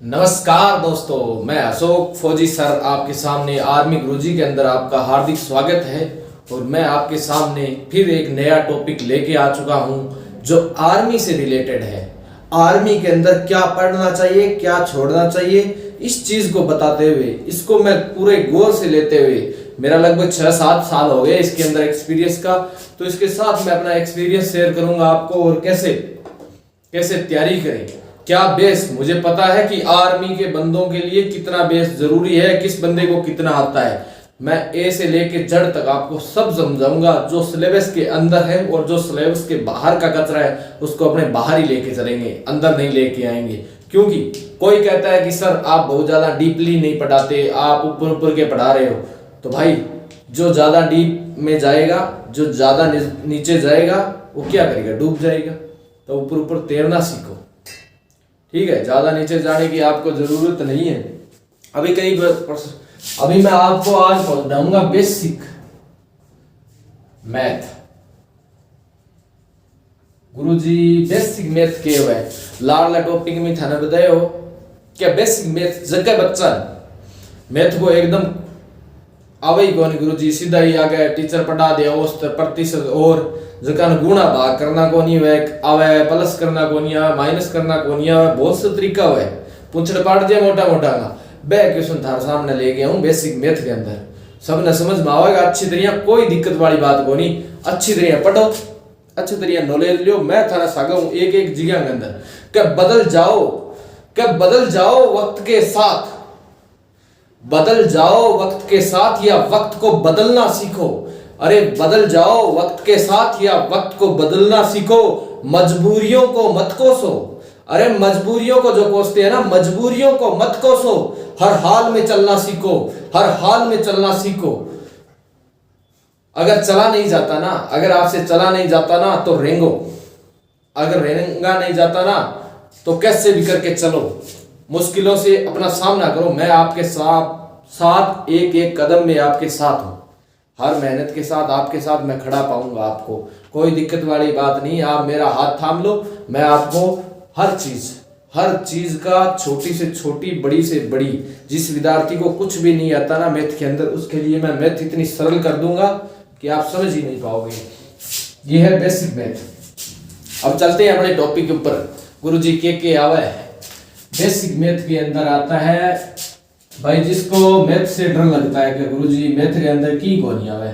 नमस्कार दोस्तों, मैं अशोक फौजी सर आपके सामने आर्मी गुरुजी के अंदर आपका हार्दिक स्वागत है। और मैं आपके सामने फिर एक नया टॉपिक लेके आ चुका हूं जो आर्मी से रिलेटेड है। आर्मी के अंदर क्या पढ़ना चाहिए, क्या छोड़ना चाहिए, इस चीज को बताते हुए, इसको मैं पूरे गौर से लेते हुए, मेरा लगभग 6-7 साल हो गए इसके अंदर एक्सपीरियंस का, तो इसके साथ मैं अपना एक्सपीरियंस शेयर करूंगा आपको और कैसे कैसे तैयारी करें, क्या बेस। मुझे पता है कि आर्मी के बंदों के लिए कितना बेस जरूरी है, किस बंदे को कितना आता है। मैं ए से लेके जेड तक आपको सब समझाऊंगा, जो सिलेबस के अंदर है और जो सिलेबस के बाहर का कचरा है उसको अपने बाहर ही लेके चलेंगे, अंदर नहीं लेके आएंगे। क्योंकि कोई कहता है कि सर आप बहुत ज्यादा डीपली नहीं पढ़ाते, आप ऊपर ऊपर के पढ़ा रहे हो। तो भाई जो ज्यादा डीप में जाएगा, जो ज्यादा नीचे जाएगा, वो क्या करेगा, डूब जाएगा। तो ऊपर ऊपर तैरना सीखो, ठीक है। ज्यादा नीचे जाने की आपको जरूरत नहीं है। अभी मैं आपको आज पढ़ाऊंगा बेसिक मैथ। गुरुजी बेसिक मैथ के हुए लाडला टॉपिक में थाने बताए हो क्या बेसिक मैथ जगह बच्चा मैथ को एकदम आवे ही कौन। गुरुजी सीधा ही आ गए, टीचर पढ़ा दिया उस प्रतिशत और जकान गुणा भाग करना को नहीं वे आवे, प्लस करना को नहीं आवे, माइनस करना को नहीं आवे, बहुत से तरीका हुए। पूछड़ पाड़ दिया मोटा मोटा का बे क्वेश्चन थार सामने ले गया हूं बेसिक मैथ के अंदर, सब ने समझ में आवेगा अच्छी तरह, कोई दिक्कत वाली बात को नहीं। अच्छी तरह पढ़ो, अच्छी तरह नॉलेज लियो। मैं थारा सागा हूं एक एक जगह के अंदर कब बदल जाओ वक्त के साथ, बदल जाओ वक्त के साथ या वक्त को बदलना सीखो। अरे बदल जाओ वक्त के साथ या वक्त को बदलना सीखो, मजबूरियों को मत कोसो। अरे मजबूरियों को जो कोसते हैं ना, मजबूरियों को मत कोसो, हर हाल में चलना सीखो, हर हाल में चलना सीखो। अगर चला नहीं जाता ना, अगर आपसे चला नहीं जाता ना तो रेंगो, अगर रेंगा नहीं जाता ना तो कैसे भी करके चलो, मुश्किलों से अपना सामना करो। मैं आपके साथ एक एक कदम में आपके साथ हूं, हर मेहनत के साथ आपके साथ मैं खड़ा पाऊंगा। आपको कोई दिक्कत वाली बात नहीं, आप मेरा हाथ थाम लो, मैं आपको हर चीज का छोटी से छोटी, बड़ी से बड़ी, जिस विद्यार्थी को कुछ भी नहीं आता ना मैथ के अंदर, उसके लिए मैं मैथ इतनी सरल कर दूंगा कि आप समझ ही नहीं पाओगे। ये है बेसिक मैथ। अब चलते हैं अपने टॉपिक के ऊपर। गुरुजी के आवा है बेसिक मैथ के अंदर आता है भाई, जिसको मैथ से डर लगता है कि गुरुजी मैथ के अंदर की कौन आवे,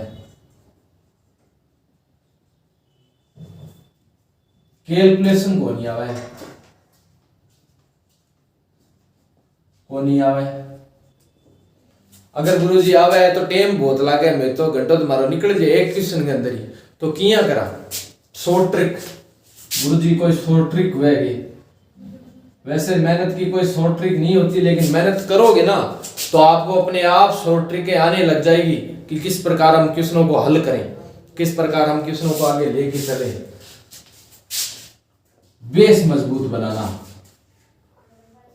कैलकुलेशन कौन आवे, अगर गुरुजी आवे तो टाइम बहुत लागे, मैं तो घंटों तुम्हारा निकल जाए एक क्वेश्चन के अंदर ही। तो किया करा शॉर्ट ट्रिक, गुरुजी कोई शॉर्ट ट्रिक होगी। वैसे मेहनत की कोई शॉर्ट ट्रिक नहीं होती, लेकिन मेहनत करोगे ना तो आपको अपने आप शॉर्ट ट्रिकें आने लग जाएगी कि किस प्रकार हम क्वेश्चनों को हल करें, किस प्रकार हम क्वेश्चनों को आगे लेके चले। बेस मजबूत बनाना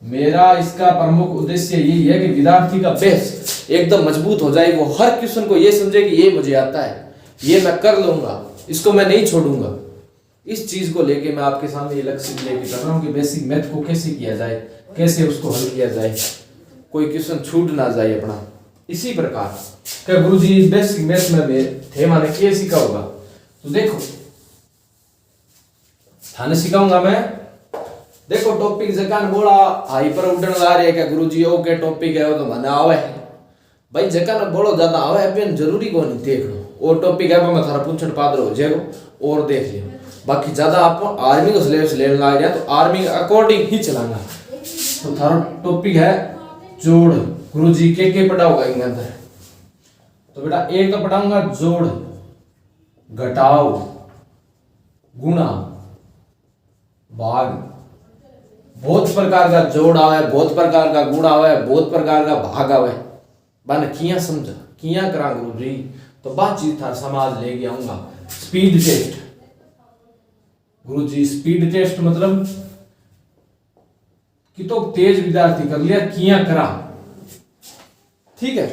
मेरा इसका प्रमुख उद्देश्य यही है कि विद्यार्थी का बेस एकदम मजबूत हो जाए, वो हर क्वेश्चन को ये समझे कि ये मुझे आता है, ये मैं कर लूंगा, इसको मैं नहीं छोड़ूंगा। इस चीज को लेके मैं आपके सामने ये लक्ष्य लेके कर रहा हूं कि बेसिक मैथ को कैसे किया जाए, कैसे उसको हल किया जाए, कोई क्वेश्चन छूट ना जाए अपना। इसी प्रकार क्या गुरुजी बेसिक मैथ में थे माने क्या सीखा होगा, तो देखो थाने सिखाऊंगा मैं। देखो टॉपिक जकान बोला हाइपर उड़न ला रहे क्या गुरुजी ओके टॉपिक है वो तो मने आवे भाई, जकान बोलो ज्यादा आवे अपन जरूरी को नहीं देख लो, और टॉपिक है मैं थारा पूछन पादर हो जाएगो और देख लियो। बाकी ज्यादा आप आर्मी को सिलेबस लेने लग गया तो आर्मी के अकॉर्डिंग ही चलाना। तो थारा टॉपिक है जोड़, गुरुजी के पढ़ाओगा इनके अंदर। तो बेटा एक तो पढ़ाऊंगा जोड़, घटाओ, गुणा, भाग। बहुत प्रकार का जोड़ आवे, बहुत प्रकार का गुणा आवे, बहुत प्रकार का भाग आवे। बन किया समझा, किया करा गुरुजी। तो बातचीत था समाज ले गया आऊंगा। स्पीड टेस्ट गुरुजी, स्पीड टेस्ट मतलब कि तो तेज विद्यार्थी कर लिया, किया करा, ठीक है।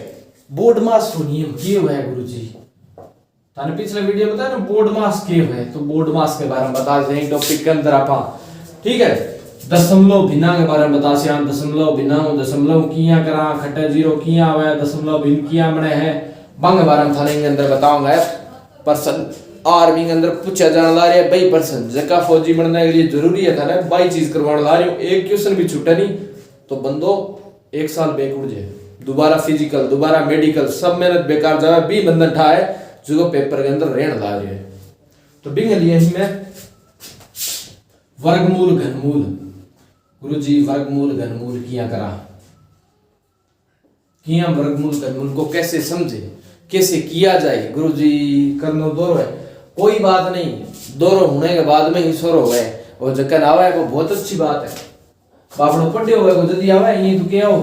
बोर्ड मास को नियम किए हुए है गुरुजी, थाने पिछले वीडियो बताया ना बोर्ड मास किए हुए, तो बोर्ड मास के बारे में बता दें टॉपिक के अंदर आप, ठीक है। दशमलव भिन्ना के बारे में बता सियान दशमलव भिन्ना दशमलव किया करा खट्टे जीरो किया हुआ दशमलव भिन्न किया बने है बंग बारे में थाने के अंदर बताऊंगा। पर्सन आर्मी के अंदर पूछा जाने ला रहा है 22% जका फौजी बनने के लिए जरूरी है था ना 22 चीज करवाने ला रही हूँ, एक क्वेश्चन भी छूटा नहीं तो बंदो 1 साल बेक उड़ जाए, दोबारा फिजिकल दोबारा मेडिकल सब मेहनत बेकार जाए 20 बंदन ठा है जो पेपर के अंदर रहने ला रहे हैं। तो बिंग लिए मैं वर्गमूल घनमूल गुरुजी वर्गमूल घनमूल किया करा किया वर्गमूल घनमूल को कैसे समझे कैसे किया जाए गुरुजी करनो दौर है कोई बात नहीं, दोनों होने के बाद में ही स्वर हो गए और जक्कन आवा है वो बहुत अच्छी बात है। बापड़ो पढ़े हुए को जल्दी आवा है ये तो क्या हो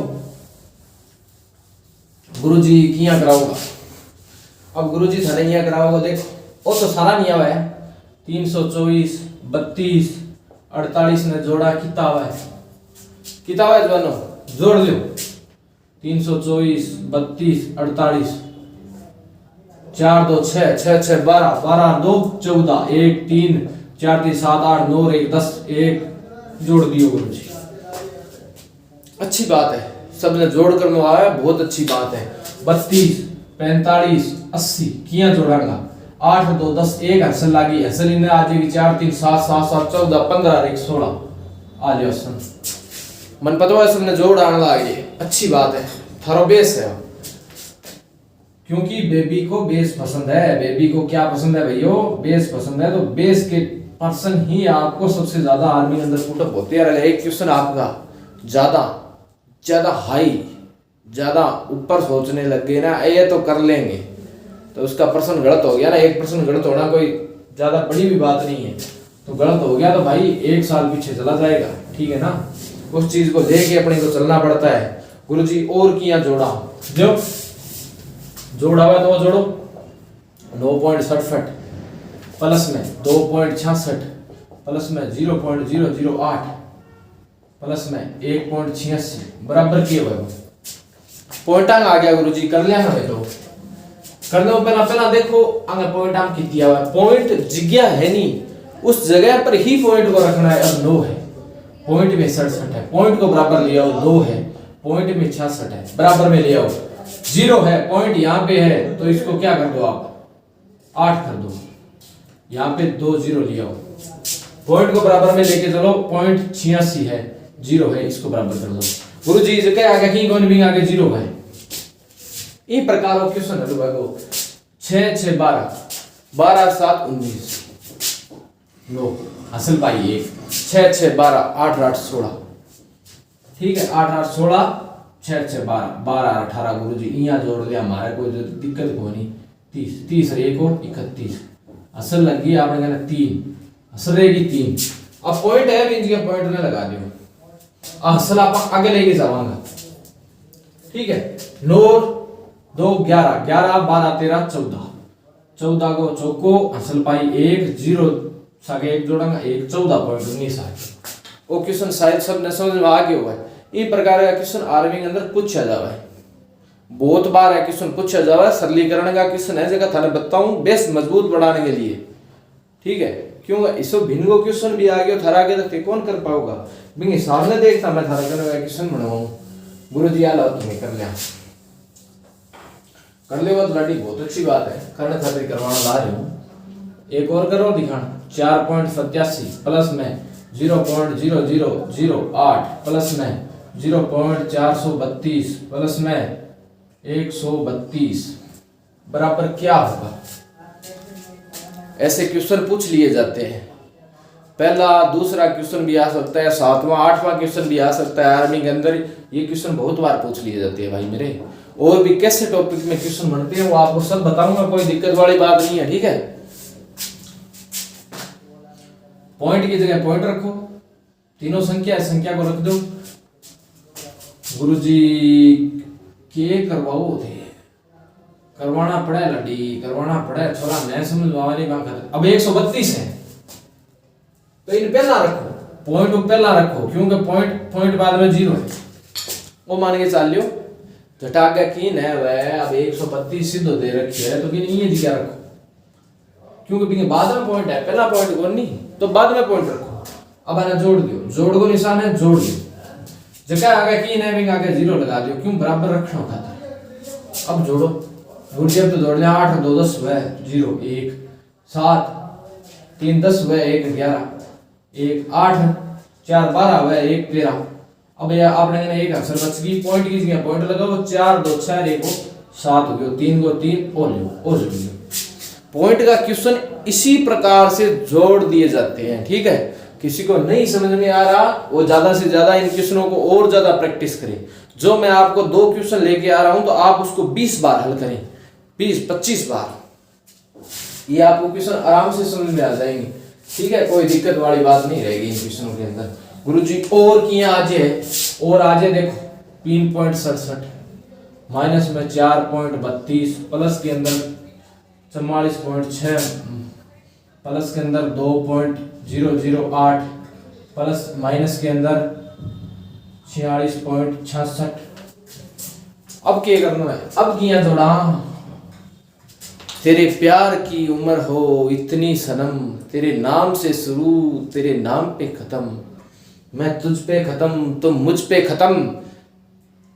गुरुजी किया कराऊंगा। अब गुरुजी थाने किया कराओगे देख वो तो सारा नहीं आवा है 324 32 48 ने जोड़ा कितना आवा है जवानो जोड़ लो 324 32 48 4 2 6 6 6 12 12 2 14 1 3 4 3 7 8 9 1 10 1 जोड़ दियो गुरुजी। अच्छी बात है सबने जोड़ कर आया बहुत अच्छी बात है। 32 45 80 किया जोड़ांगा 8 2 10 1 हसल लागी हसल इन्हें आ जाएगी 4 3 7 7 7 14 15 1 16 आ जाओ सन मन पता है सबने जोड़ आने लगे अच्छी बात है थारो बेस है क्योंकि बेबी को बेस पसंद है। बेबी को क्या पसंद है भैया बेस पसंद है तो बेस के पर्सन ही आपको सबसे ज्यादा आर्मी के अंदर पुटअप होते हैं। एक क्वेश्चन आपका ज्यादा हाई ज्यादा ऊपर सोचने लग गए ना ये तो कर लेंगे तो उसका पर्सन गलत हो गया ना। 1% गलत होना कोई ज्यादा बड़ी भी बात नहीं है तो गलत हो गया तो भाई 1 साल पीछे चला जाएगा ठीक है ना। उस चीज को लेके अपने को चलना पड़ता है। गुरुजी और किया जोड़ा जो जोड़ा हुआ तो जोड़ो 9.67 प्लस में 2.66 प्लस में 0.008 प्लस में 1.86 बराबर किए हुए पॉइंट आ गया गुरुजी कर लिया ना तो कर दो पहला देखो आगे पॉइंट आम किती हुआ पॉइंट जगह है नहीं उस जगह पर ही पॉइंट को रखना है। अब 9 है पॉइंट में 67 है पॉइंट को बराबर ले आओ 2 है पॉइंट में 66 है बराबर में ले आओ 0 है पॉइंट यहाँ पे है तो इसको क्या कर दो आप 8 कर दो यहाँ पे 2 0 ले आओ पॉइंट को बराबर में लेके चलो पॉइंट 86 है 0 है इसको बराबर कर दो गुरुजी जगह आगे की कौन भी आगे 0 है। इस प्रकार का क्वेश्चन है लोगों 6 6 12 12 7 19 लो हासिल पाई 1 6 6 12 8 8 16 ठीक है 8 8 16 6 6 12 12 18 गुरुजी यहाँ जोड़ लिया हमारे कोई दिक्कत को नहीं 30 30 और 1 और 31 असल लग गई आपने कहना 3 असल रहेगी 3 अब पॉइंट है भी इनके पॉइंट ने लगा दियो असल आप आगे लेके जावांगा ठीक है 9 2 11 11 12 13 14 14 को चौको असल पाई 1 0 सागे 1 जोड़ांगा 1 14.19 आ वो क्वेश्चन शायद सब ने समझ में आ गया हुआ है। इस प्रकार का क्वेश्चन आर्मी के अंदर पूछा जावा है बहुत बार है क्वेश्चन पूछा जावा है। सरलीकरण का क्वेश्चन है जगह थाने बताऊं बेस मजबूत बनाने के लिए ठीक है क्यों इसो भिन्न को क्वेश्चन भी आ गया थारा आगे तक कौन कर पाओगा बिंग सामने देखता मैं थारा करने का क्वेश्चन बनाऊं गुरुजी आला तुम्हें कर लिया कर ले वो लड़ी बहुत अच्छी बात है करने खातिर करवाना ला रही हूं एक और करो दिखाना 4.87 प्लस में 0.0008 प्लस में 0.432 प्लस में 132 बराबर क्या होगा। ऐसे क्वेश्चन पूछ लिए जाते हैं। पहला दूसरा क्वेश्चन भी आ सकता है 7वां 8वां क्वेश्चन भी आ सकता है आर्मी के अंदर। ये क्वेश्चन बहुत बार पूछ लिए जाते हैं भाई मेरे। और भी कैसे टॉपिक में क्वेश्चन बनते हैं वो आपको सब बताऊंगा, कोई दिक्कत वाली बात नहीं है, ठीक है। पॉइंट की जगह पॉइंट रखो, तीनों संख्या है, संख्या को रख दो। गुरुजी के करवाओ थे, करवाना पड़े लड़ी, करवाना पड़े थोड़ा नहीं समझ वाली बात। अब 132 है तो इन पहला रखो, पॉइंट को पहला रखो क्योंकि पॉइंट बाद में 0 है, वो मान के चल लियो। घटा के किन है वह अब 132 सिद्ध दे रखी है तो किन ये जगह रखो क्योंकि बाद में पॉइंट है, पहला पॉइंट कौन नहीं तो बाद में पॉइंट रखो। अब आना जोड़ दियो, जोड़ को निशान है जोड़ दियो, जगह आगे की नेमिंग आगे 0 लगा दियो, क्यों बराबर रखना होता। अब जोड़ो गुरुजी, अब तो जोड़ लिया 8 2 10 हुआ 0 1 7 3 10 हुआ 1 11 1 8 4 12 हुआ 1 13। अब ये आपने एक आंसर बच गई, पॉइंट की जगह पॉइंट लगाओ, 4 2 6 1 7 हो गयो, 3 को 3 और लियो। पॉइंट का क्वेश्चन इसी प्रकार से जोड़ दिए जाते हैं, ठीक है। किसी को नहीं समझ में आ रहा वो ज्यादा से ज्यादा इन क्वेश्चनों को और ज्यादा प्रैक्टिस करें। जो मैं आपको 2 क्वेश्चन लेके आ रहा हूं तो आप उसको 20 बार हल करें, 20-25 बार, ये आपको क्वेश्चन आराम से समझ में आ जाएंगे, ठीक है। कोई दिक्कत वाली बात नहीं रहेगी इन क्वेश्चनों के अंदर। गुरुजी और किया आज है, और आज है देखो 3.67 माइनस में 4.32 प्लस के अंदर 44.6 प्लस के अंदर 2.008 प्लस माइनस के अंदर 46.66। अब क्या करना है, अब किया जोड़ा, तेरे प्यार की उम्र हो इतनी सनम, तेरे नाम से शुरू तेरे नाम पे खत्म, मैं तुझ पे खत्म तुम मुझ पे खत्म,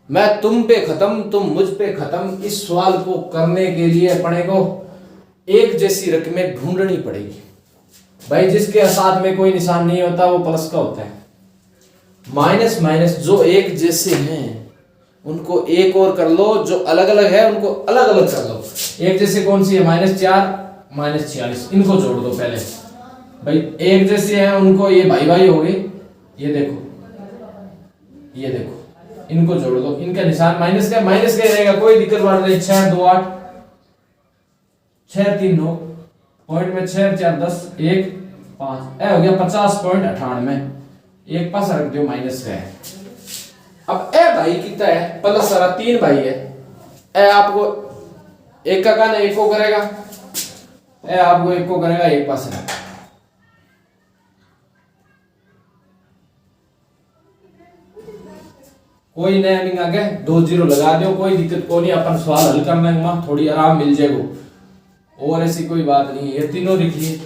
मैं तुम पे खत्म तुम मुझ पे खत्म। इस सवाल को करने के लिए अपने को एक जैसी रकमें ढूंढनी पड़ेगी भाई। जिसके साथ में कोई निशान नहीं होता वो प्लस का होता है। माइनस माइनस जो एक जैसे हैं उनको एक और कर लो, जो अलग अलग है उनको अलग अलग कर लो। एक जैसे कौन सी है, -4 -46, इनको जोड़ दो पहले भाई। एक जैसे हैं उनको ये भाई भाई हो गए, ये देखो ये देखो, इनको जोड़ दो, इनका निशान माइनस का रहेगा, कोई दिक्कत वाला नहीं। 6 2 8 6 3 9 पॉइंट में 6 4 10 1 5 ए हो गया 50.98, एक पास रख दो माइनस का है। अब ए भाई कितना है, प्लस सारा 3 भाई है, ए आपको एक का कहना एक को करेगा, ए आपको एक को करेगा, एक पास है। कोई नया नहीं आगे 2 0 लगा दो, कोई दिक्कत को नहीं, अपन सवाल हल करना है थोड़ी आराम मिल जाएगा, और ऐसी कोई बात नहीं है। तीनों लिखिए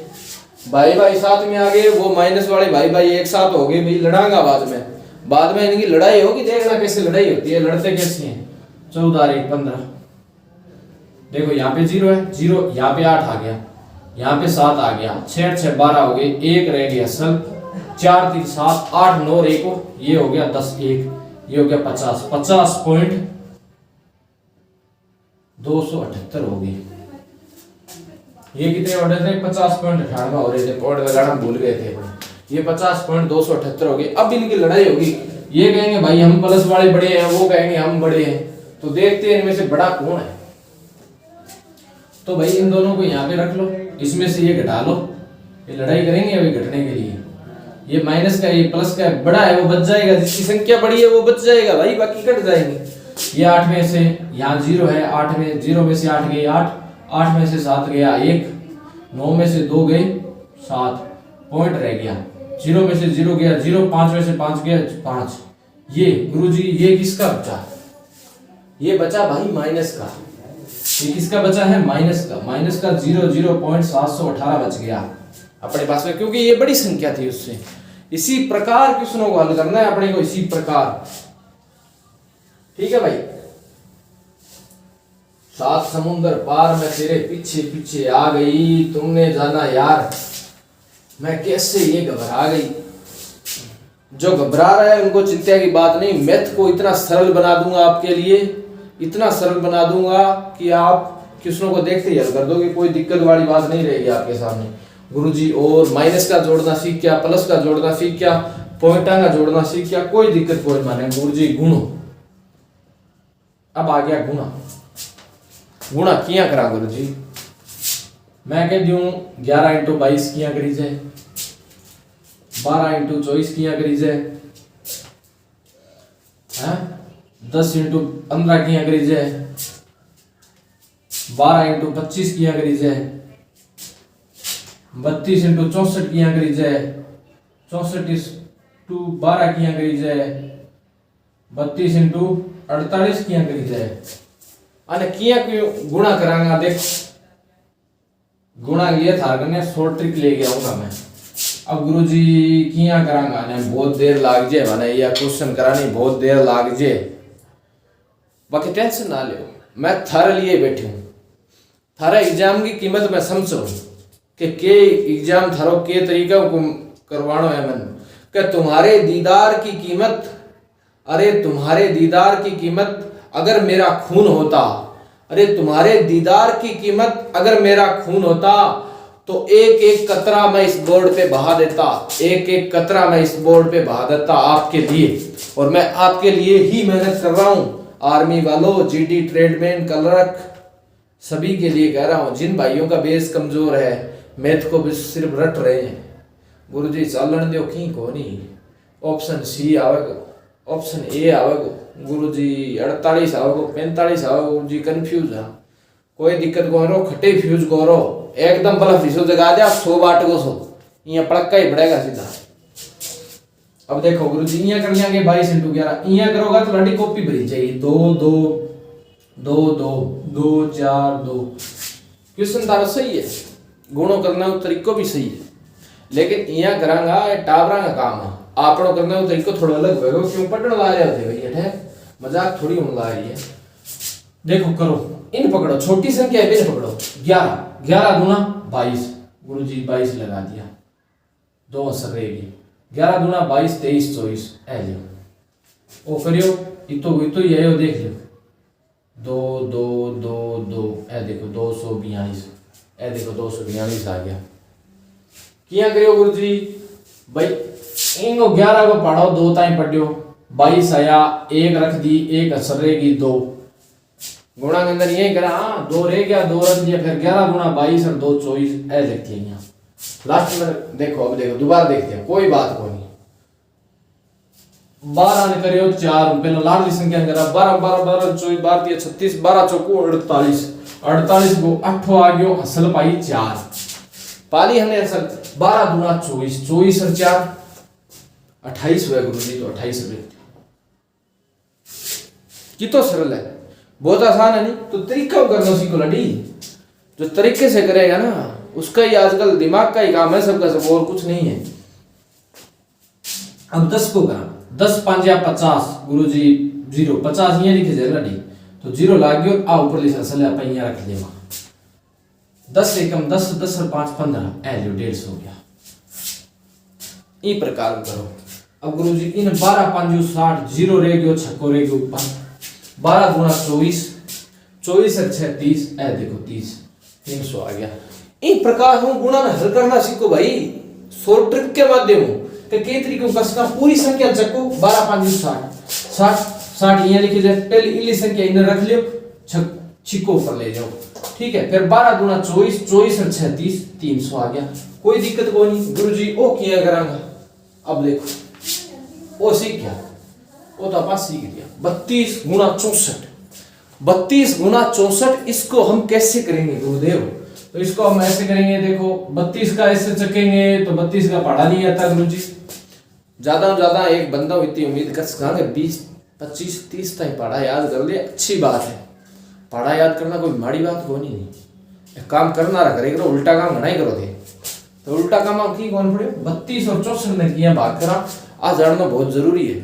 भाई भाई साथ में आ गए, वो माइनस वाले भाई भाई एक साथ हो गए भाई, लड़ांगा बाद में इनकी लड़ाई होगी, देखना कैसे लड़ाई होती है, लड़ते कैसे हैं। 14 1 15, देखो यहाँ पे 0 है 0, यहाँ पे 8 आ गया, यहाँ पे 7 आ गया, 6 6 12 हो गए, 1 रह गया सल, 4 3 7 8 9 1, ये हो गया 10 1, ये हो गया 50.278 हो गई। ये कितने हो रहे थे, 50.98 हो रहे थे, पॉइंट लगाना भूल गए थे, ये 50.278 हो गए। अब इनकी लड़ाई होगी, ये कहेंगे भाई हम प्लस वाले बड़े हैं, वो कहेंगे हम बड़े हैं, तो देखते हैं इनमें से बड़ा कौन है। तो भाई इन दोनों को यहाँ पे रख लो, इसमें से ये घटा लो, ये लड़ाई करेंगे अभी घटने के लिए। ये माइनस का ये प्लस का बड़ा है वो बच जाएगा, जिसकी संख्या बड़ी है वो बच जाएगा भाई, बाकी कट जाएंगे। ये 8 में से यहाँ 0 है, 8 में 0 में से 8 गए 8 में से 7 गया 1, 9 में से 2 गए 7, पॉइंट रह गया, 0 में से 0 गया 0, 5 में से 5 गया 5। ये गुरुजी ये किसका बचा, ये बचा भाई माइनस का, ये किसका बचा है, माइनस का 0.718 बच गया अपने पास में, क्योंकि ये बड़ी संख्या थी उससे। इसी प्रकार क्वेश्चनों को हल करना है अपने को, इसी प्रकार, ठीक है भाई। 7 समुंदर पार मैं तेरे पीछे पीछे आ गई, तुमने जाना यार मैं कैसे ये घबरा गई। जो घबरा रहा है उनको चिंता की बात नहीं, मैथ को इतना सरल बना दूंगा आपके लिए, इतना सरल बना दूंगा कि आप क्वेश्चनों को देखते ही हल कर दोगे, कोई दिक्कत वाली बात नहीं रहेगी आपके सामने। गुरुजी और माइनस का जोड़ना सीख गया, प्लस का जोड़ना सीख गया, पॉइंटा का जोड़ना सीख गया, कोई दिक्कत कोई माने। गुरुजी गुणो, अब आ गया गुणा किया करा गुरुजी, मैं कह दूं 11 × 22 किया करी जाए, 12 × 24 किया करी जाए, 10 × 15 किया करी जाए, 12 × 25 किया करी जाए, 32 × 64 किया करी जाए, 64 × 12 किया करी जाए, 32 × 48 किया करी जाए। अने किया क्यों गुणा करांगा, देख गुणा ये था करने शॉर्ट ट्रिक ले गया हूं मैं, अब गुरुजी किया करांगा ने बहुत देर लाग जे माने या क्वेश्चन करानी बहुत देर लाग जे बाकी टेंशन ना लियो मैं थारे लिए बैठी हूं थारा एग्जाम की कीमत मैं समझो कि एग्जाम थारो के तरीका को करवानो है मन कि तुम्हारे दीदार की कीमत अरे तुम्हारे दीदार की कीमत अगर मेरा खून होता अरे तुम्हारे दीदार की कीमत अगर मेरा खून होता तो एक एक कतरा मैं इस बोर्ड पे बहा देता एक एक कतरा मैं इस बोर्ड पे बहा देता आपके लिए और मैं आपके लिए ही मेहनत कर रहा हूं आर्मी वालों जीडी ट्रेडमैन क्लर्क सभी के लिए कह रहा हूं जिन भाइयों का बेस कमजोर है मैथ को भी सिर्फ रट रहे हैं गुरुजी चलन दो की कोनी ऑप्शन सी आवेगा ऑप्शन ए आवेगा गुरुजी 48 आवेगा 45 आवेगा गुरुजी कंफ्यूज है कोई दिक्कत को रो खटे फ्यूज को रो एकदम बला फिसो जगा दे 100 बाट को सो ये पड़का ही पड़ेगा सीधा अब देखो गुरुजी यहाँ कर लेंगे 22 × 11 यहाँ करोगा तो लड़ी कॉपी भरी चाहिए 2 2 2 2 2 4 2 क्वेश्चन तारा सही है गुणों करने का तरीको भी सही है लेकिन यहाँ करांगा टावरा का काम है आपनो करने का तरीको थोड़ा अलग होगा क्यों पढ़ने ला रहे होते भैया है मजाक थोड़ी होने ला रही है देखो करो इन पकड़ो छोटी संख्या है पकड़ो 11 11 गुना 22 गुरुजी 22 लगा दिया 2 असर रहेगी 11 दूना 22 23 24 ए लियो ओ करियो इतो ये देख लियो 2 2 2 2 ए देखो 242 ए देखो 242 आ गया किया करियो गुरुजी भाई इनको 11 को पढ़ो 2 ताई पढ़ियो 22 आया 1 रख दी 1 असर रहेगी 2 गुणा के अंदर यही करा हां 2 रह गया 2 रख दिया फिर 11 गुना 22 और 2 24 ए लिखते हैं यहां लास्ट में देखो अब देखो दोबारा देखते हैं कोई बात को नहीं 12 ने करियो 4 पहले लाडली संख्या करा 12 12 12 24 12 36 12 चौको 48 48 को 8 आ गयो असल पाई 4 पाली हमने असल 12 दूना 24 24 और 4 28 हुआ गुरुजी तो 28 रुपए कितो सरल है बहुत आसान है नहीं तो तरीका करना उसी को लड़ी जो तरीके से करेगा ना उसका ही आजकल दिमाग का ही काम है सबका सब और कुछ नहीं है अब 10 को करा 10 5 या 50 गुरुजी 0 50 ये लिखे जाए लड़ी तो 0 लाग गयो आ ऊपर लिखा सले अपन यहां रख देवा 10 एकम 10 10 और 5 15 ए लो 150 हो गया ई प्रकार करो अब गुरुजी इन 12 5 60 0 रह गयो छक्को रह गयो ऊपर 12 गुना 24 24 और 36 ए देखो 30 300 आ गया इस प्रकार हम गुणा में हल करना सीखो भाई शॉर्ट ट्रिक के माध्यम से कई तरीकों का कसना पूरी संख्या चको 12 5 60 60 60 यहां लिखी जाए पहले इली संख्या इधर रख लियो छिको पर ले जाओ ठीक है फिर 12 गुना 24 24 और 36 300 आ गया कोई दिक्कत कोई नहीं गुरुजी ओ किया करांगा अब देखो ओ सीख गया वो तो अपन सीख लिया 32 गुना 64 32 गुना 64 इसको हम कैसे करेंगे गुरुदेव तो इसको हम ऐसे करेंगे देखो 32 का ऐसे चकेंगे तो 32 का पढ़ा नहीं आता गुरुजी ज्यादा एक बंदा इतनी उम्मीद कर सका 20 25 30 तक पढ़ा याद कर ले अच्छी बात है पढ़ा याद करना कोई माड़ी बात कोई नहीं एक काम करना रहा करेगा उल्टा काम घना ही करो थे तो उल्टा काम हम की कौन पड़े 32 और 64 ने किया बात करा आज जानना बहुत जरूरी है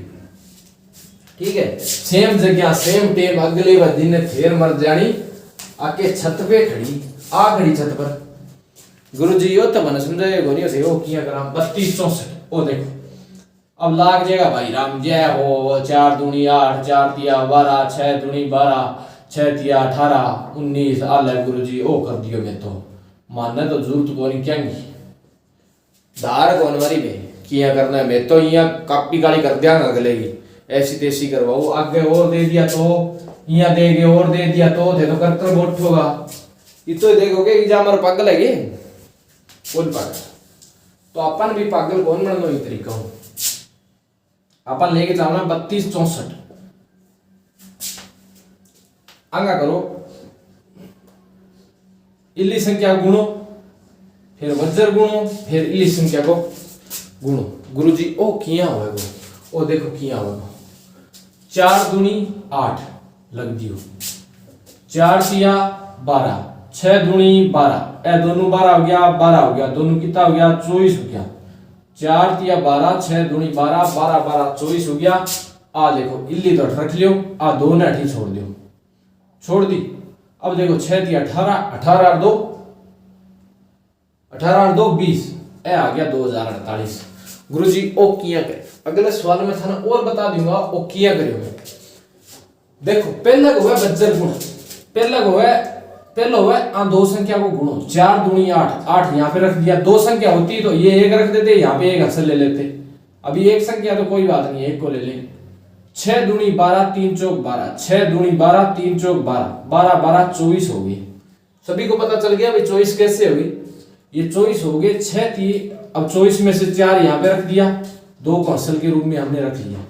ठीक है सेम जगह सेम टाइम अगले दिन फिर मर जानी आके छत पे खड़ी आ खड़ी छत पर गुरुजी यो तो मन समझाए गोनियो से ओ किया करा 32 64 ओ देखो अब लाग जाएगा भाई राम जय हो 4 दूनी 8 4 तिया 12 6 दूनी 12 6 तिया 18 19 आले गुरुजी ओ कर दियो मैं तो मानने तो जरूरत कोनी क्या धार कौन वाली में किया करना है मैं तो यहाँ कापी काली कर दिया अगलेगी ऐसी तैसी करवाओ आगे और दे दिया तो यहाँ देंगे और दे दिया तो दे तो करकर वोट होगा इतो देखोगे एग्जाम और पागल है ये कौन पागल तो अपन भी पागल कौन बनना ये तरीका हो अपन लेके जाना 32 64 आगा करो इल्ली संख्या गुणो फिर वज्र गुणो फिर इल्ली संख्या को गुणो गुरुजी ओ किया होगा ओ देखो किया होगा 4 दूनी 8 लग दियो 4 तिया 12 6 दूनी 12 ए दोनों 12 हो गया 12 हो गया दोनों कितना हो गया 24 हो गया 4 तिया 12, 6 दूनी 12, 12 12 24 हो गया। आ देखो इल्ली तो रख लियो, आ दो ने अठी छोड़ दियो, छोड़ दी। अब देखो 6 तिया 18, 18 और 2 18 और 2 20, ए आ गया 2048। गुरुजी ओ किया करे, अगले सवाल में थाना और बता दूंगा ओ किया करियो। देखो पहला को है बज्जर गुण, पहला हुआ आ दो संख्या को गुणो, 4 दूनी 8, 8 यहाँ पे रख दिया। दो संख्या होती तो ये एक रख देते, यहाँ पे एक अक्सर ले लेते। अभी एक संख्या तो कोई बात नहीं, एक को ले लें। 6 दूनी 12, 3 चौक 12, 6 दूनी 12, 3 चौक 12, 12 12 24 हो गई। सभी को पता चल गया भाई 24 कैसे होगी, ये 24 हो गए। 6 थी, अब 24 में से 4 यहाँ पे रख दिया, 2 को असल के रूप में हमने रख लिया।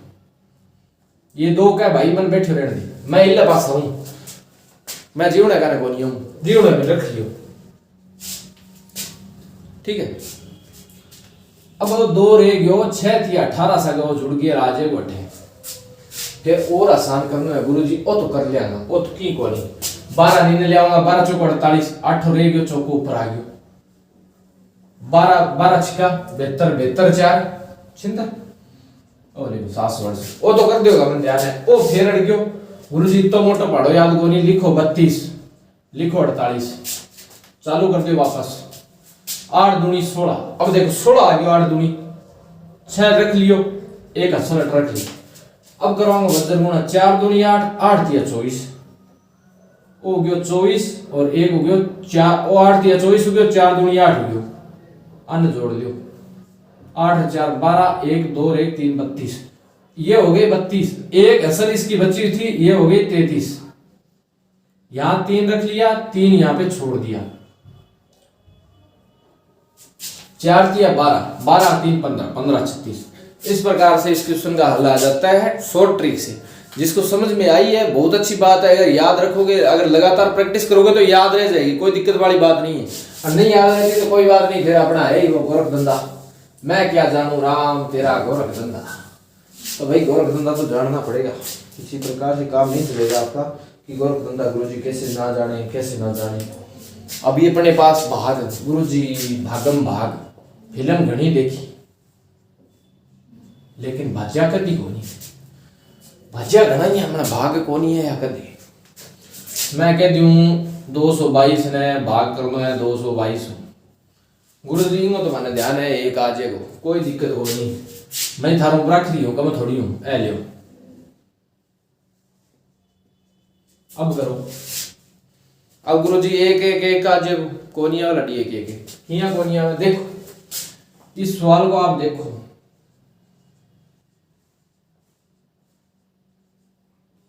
ये 2 का भाई मन बैठे रहने दी, मैं इल्ला पास हूं, मैं जीवने का को नहीं हूं, जीवने में रख लियो, ठीक है। अब वो 2 रह गयो, 6 थी 18 सा गयो जुड़ गया राजे बैठे। फिर और आसान करना है गुरुजी, ओ तो कर लिया ना, ओ तो की को नहीं। 12 नीने ले आऊंगा, 12 चौक 48, 8 रह गयो, चौको ऊपर आ गयो। 12 12 छिका 72, 72 4 चिंता और ये 7 वर्ष ओ तो कर देगा मन ध्यान है। ओ फिर अड़ गयो गुरुजी, इतना मोटा पढ़ो याद को नहीं, लिखो 32, लिखो 48, चालू कर दो वापस। 8 दूनी 16, अब देखो 16 आ गयो, 8 दूनी 6 रख लियो, एक असल रख लियो। अब करवाऊंगा बज्जर गुणा, 4 दूनी 8, 8 तिया 24 हो गयो 24 और एक हो गयो 4, ओ 8 तिया 24 हो गयो, 4 दूनी 8 हो गयो, अन्न जोड़ लियो। 8 4 12, 1 2 1 3 32, ये हो गए 32। एक असल इसकी बची थी, ये हो गई 33। यहां 3 रख लिया, 3 यहां पे छोड़ दिया। 4 तिया 12, 12 3 15, 15 36। इस प्रकार से इस क्वेश्चन का हल आ जाता है शॉर्ट ट्रिक से। जिसको समझ में आई है बहुत अच्छी बात है, अगर याद रखोगे, अगर लगातार प्रैक्टिस करोगे तो याद रह जाएगी, कोई दिक्कत वाली बात नहीं है। और नहीं याद रहेगी तो कोई बात नहीं, फिर अपना है ही वो गोरख धंधा, मैं क्या जानू राम तेरा गोरख धंधा। तो भाई गोरख धंधा तो जानना पड़ेगा, किसी प्रकार से काम नहीं चलेगा आपका कि गोरख धंधा गुरुजी कैसे ना जाने, कैसे ना जाने। अभी अपने पास भाग गुरुजी भागम भाग फिल्म घनी देखी, लेकिन भाज्या कदी कोनी, भाज्या घना ही हमारा भाग कोनी है या कदी। मैं कह दूं 222 ने भाग करना है 222, गुरुजी को तो मैंने ध्यान है एक आज को, कोई दिक्कत हो नहीं, मैं थारों पर रख रही हूं, कम थोड़ी हूं, ए लियो। अब करो, अब गुरुजी एक एक एक आज कोनिया वाला डी एक एक हिया कोनिया में देखो, इस सवाल को आप देखो,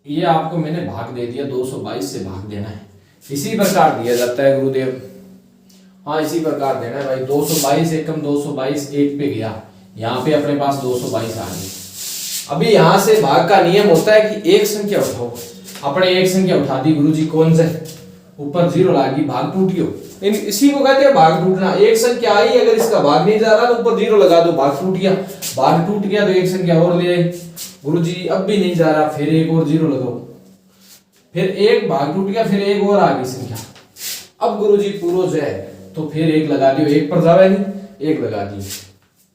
ये आपको मैंने भाग दे दिया, 222 से भाग देना है, इसी प्रकार दिया जाता है गुरुदेव। हाँ इसी प्रकार देना है भाई, 222 एकम 222 एक पे गया, यहाँ पे अपने पास 222 आ गई। अभी यहाँ से भाग का नियम होता है कि एक संख्या उठाओ, अपने एक संख्या उठा दी गुरुजी, कौन से ऊपर 0 लागी, भाग टूट गयो, इसी को कहते हैं भाग टूटना। एक संख्या आई, अगर इसका भाग नहीं जा रहा तो ऊपर 0 लगा दो, भाग टूट गया। भाग टूट गया तो एक संख्या और ले गुरुजी, अब भी नहीं जा रहा, फिर एक और 0 लगाओ, फिर एक भाग टूट गया, फिर एक और आ गई संख्या। अब गुरुजी पूर्वज है तो फिर एक लगा दियो, एक पर जावे नहीं, एक लगा दी,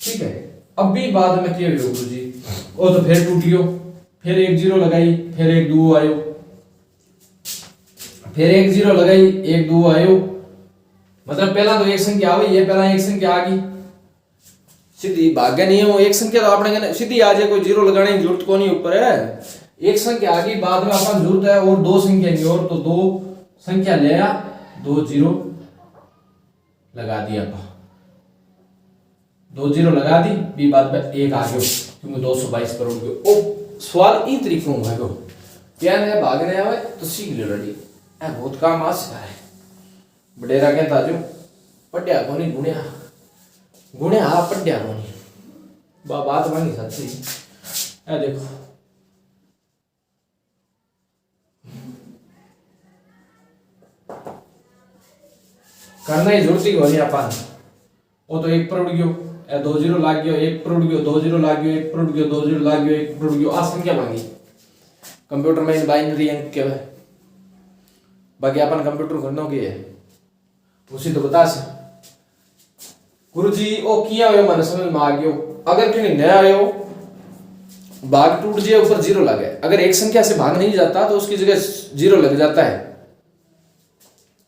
ठीक है। अब भी बाद में क्या हुआ गुरुजी, वो तो फिर टूट गयो, फिर एक 0 लगाई, फिर एक 2 आयो, फिर एक 0 लगाई, एक 2 आयो, मतलब पहला तो एक संख्या आ गई, ये पहला एक संख्या आ गई, सीधी भाग्य नहीं है वो एक संख्या तो आपने सीधी आ जाए, कोई 0 लगाने की जरूरत को नहीं, ऊपर है एक संख्या आ गई, बाद में अपन जरूरत है और 2 संख्या की और, तो 2 संख्या ले आ, 2 0 लगा दिया, 2 0 लगा दी, भी बाद में एक आ गयो, क्योंकि 222 पर उठ गयो। ओ सवाल इन तरीकों में है, क्या है भागने आवे तो सीख ले रेडी है, बहुत काम आ सकता है। बडेरा के ताजू पढ़िया कोनी गुणिया, गुणिया आ पढ़िया कोनी, बात मानी सच्ची है। देखो करना ही जरूरत ही कोनी अपन, वो तो एक पर उड़ गयो, 2 0 लाग गयो, एक पर उड़ गयो, 2 0 लाग गयो, एक पर उड़ गयो, 2 0 लाग गयो, एक पर उड़ गयो, आ संख्या मांगी कंप्यूटर में बाइनरी अंक के है, बाकी अपन कंप्यूटर करना की है उसी तो बता से। गुरुजी ओ किया हुए मन समझ में आ गयो। अगर कहीं नया आयो भाग टूट जाए ऊपर जीरो लगे, अगर एक संख्या से भाग नहीं जाता तो उसकी जगह जीरो लग जाता है।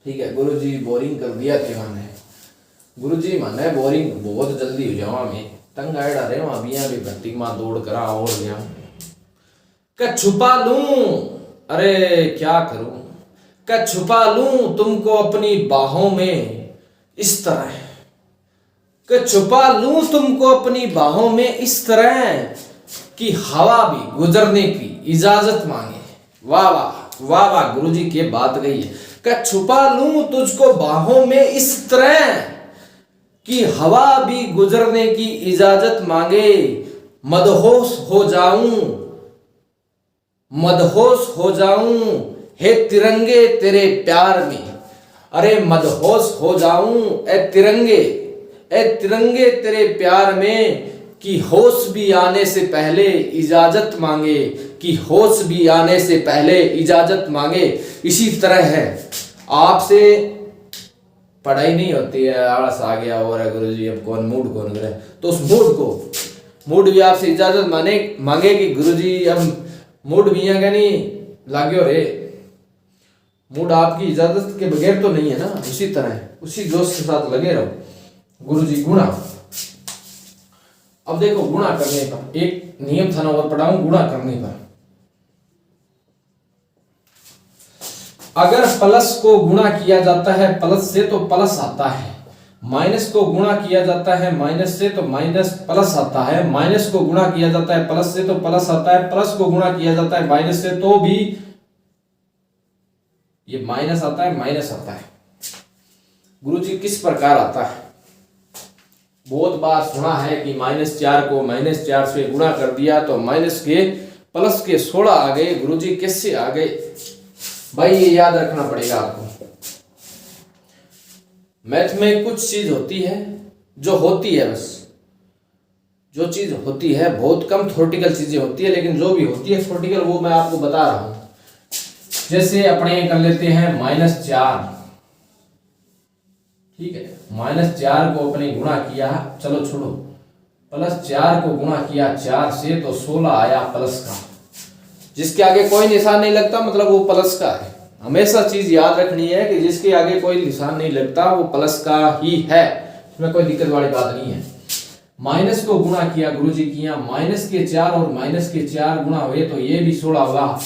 ठीक है गुरुजी बोरिंग कर दिया थे माने, गुरुजी माने बोरिंग बहुत जल्दी हो जावा में तंग आड़ा रे वहां बिया भी भट्टी मां दौड़ करा और गया क्या छुपा लूं, अरे क्या करूं, क्या छुपा लूं तुमको अपनी बाहों में इस तरह, कि छुपा लूं तुमको अपनी बाहों में इस तरह कि हवा भी गुजरने की इजाजत मांगे। वाह वाह वाह वाह गुरुजी की बात गई है कि छुपा लूं तुझको बाहों में इस तरह कि हवा भी गुजरने की इजाजत मांगे। मदहोश हो जाऊं, मदहोश हो जाऊं हे तिरंगे तेरे प्यार में, अरे मदहोश हो जाऊं ए तिरंगे तेरे प्यार में कि होश भी आने से पहले इजाजत मांगे, कि होश भी आने से पहले इजाजत मांगे। इसी तरह है आपसे पढ़ाई नहीं होती है, आलस आ गया और है गुरुजी अब कौन मूड कौन करे, तो उस मूड भी आपसे इजाजत मांगे कि गुरुजी अब मूड भी है नहीं लाग्यो रे, मूड आपकी इजाजत के बगैर तो नहीं है ना। उसी तरह उसी जोश के साथ लगे रहो। गुरुजी गुणा, अब देखो गुणा करने पर एक नियम था ना और पढ़ाऊं, गुणा करने पर अगर प्लस को गुणा किया जाता है प्लस से तो प्लस आता है, माइनस को गुणा किया जाता है माइनस से तो माइनस प्लस आता है, माइनस को गुणा किया जाता है प्लस से तो प्लस आता है, प्लस को गुणा किया जाता है माइनस से तो भी ये माइनस आता है, माइनस आता है। गुरुजी किस प्रकार आता है? बहुत बार सुना है कि -4 को -4 से गुणा कर दिया तो माइनस के प्लस के 16 आ गए। गुरुजी कैसे आ गए भाई, ये याद रखना पड़ेगा आपको। मैथ में कुछ चीज होती है जो होती है, बस जो चीज होती है बहुत कम थ्योरेटिकल चीजें होती है, लेकिन जो भी होती है थ्योरेटिकल वो मैं आपको बता रहा हूं। जैसे अपने कर लेते हैं -4, ठीक है, -4 को अपने गुणा किया, चलो छोड़ो, +4 को गुणा किया 4 से तो 16 आया प्लस का, जिसके आगे कोई निशान नहीं लगता मतलब वो प्लस का है। हमेशा चीज याद रखनी है कि जिसके आगे कोई निशान नहीं लगता वो प्लस का ही है, इसमें कोई दिक्कत वाली बात नहीं है। माइनस को गुणा किया गुरुजी किया, माइनस के 4 और माइनस के 4 गुणा हुए तो ये भी 16 हुआ।